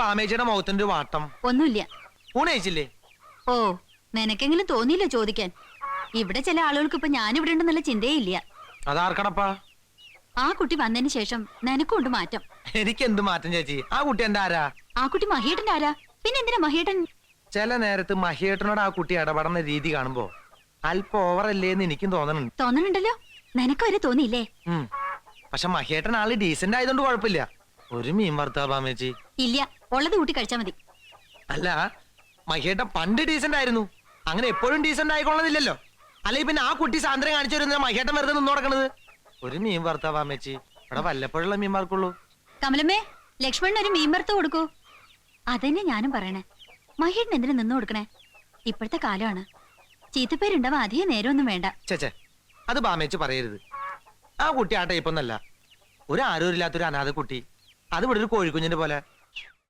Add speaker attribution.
Speaker 1: ബാമേജിയുടെ മുഖത്തിന്റെ ഒരു വാട്ടം.
Speaker 2: ഒന്നുമില്ല.
Speaker 1: ഊണ് കഴിച്ചില്ലേ?
Speaker 2: ഓ, നിനക്കെങ്കിലും തോന്നിയില്ല ചോദിക്കാൻ? ഇവിടെ ചില ആളുകൾക്ക് ഇപ്പൊ ഞാനിവിടെ ഉണ്ടെന്നുള്ള ചിന്തയേ ഇല്ല.
Speaker 1: അതാർക്കടപ്പാ?
Speaker 2: ആ കുട്ടി വന്നതിന് ശേഷം നിനക്കുണ്ട് മാറ്റം.
Speaker 1: എനിക്ക് എന്ത് മാറ്റം ചേച്ചി? ആ കുട്ടി എന്റെ ആരാ?
Speaker 2: ആ കുട്ടി മഹിയേട്ടന്റെ ആരാ? പിന്നെ എന്തിനാ മഹിയേട്ടൻ?
Speaker 1: ചില നേരത്ത് മഹിയേട്ടനോട് ആ കുട്ടി ഇടപെടുന്ന രീതി കാണുമ്പോ അല്പം ഓവറല്ലേന്ന് എനിക്കും തോന്നണുണ്ട്.
Speaker 2: തോന്നണുണ്ടല്ലോ, നിനക്ക് വരെ തോന്നിയില്ലേ?
Speaker 1: പക്ഷെ മഹിയേട്ടൻ ആള് ഡീസന്റ് ആയതുകൊണ്ട് കുഴപ്പമില്ല. ഒരു മീൻ വറുത്താ ബാമേച്ചി?
Speaker 2: ഇല്ല, ഉള്ളത് കൂട്ടി കഴിച്ചാ മതി.
Speaker 1: അല്ല, മഹിയേട്ടൻ പണ്ട് ഡീസന്റ് ആയിരുന്നു. അങ്ങനെ എപ്പോഴും ഡീസന്റ് ആയിക്കൊള്ളതില്ലല്ലോ. അല്ലെങ്കിൽ പിന്നെ ആ കുട്ടി സാന്ദ്രം കാണിച്ചു വരുന്ന മഹിയേട്ടൻ വെറുതെ നിന്ന് നടക്കണത്. ഒരു മീൻ വറുത്താ ബാമേച്ചി? ഇവിടെ വല്ലപ്പോഴുള്ള മീൻ വറുക്കുള്ളൂ.
Speaker 2: കമലമ്മേ, ലക്ഷ്മണൻ ഒരു മീൻ വറുത്ത് കൊടുക്കൂ. അതന്നെ ഞാനും പറയണേ. മഹിയേട്ടൻ എന്തിനു നിന്ന് കൊടുക്കണേ? ഇപ്പോഴത്തെ കാലമാണ്. ചീത്തപ്പേരുണ്ടാവാൻ അധികം നേരമൊന്നും വേണ്ട.
Speaker 1: ചേച്ചേ, അത് ബാമേച്ചി പറയരുത്. ആ കുട്ടി ആ ടൈപ്പൊന്നല്ല. ഒരു ആരോഗ്യമില്ലാത്തൊരു അനാഥ കുട്ടി. അത് ഇവിടെ ഒരു കോഴിക്കുഞ്ഞിന്റെ പോലെ.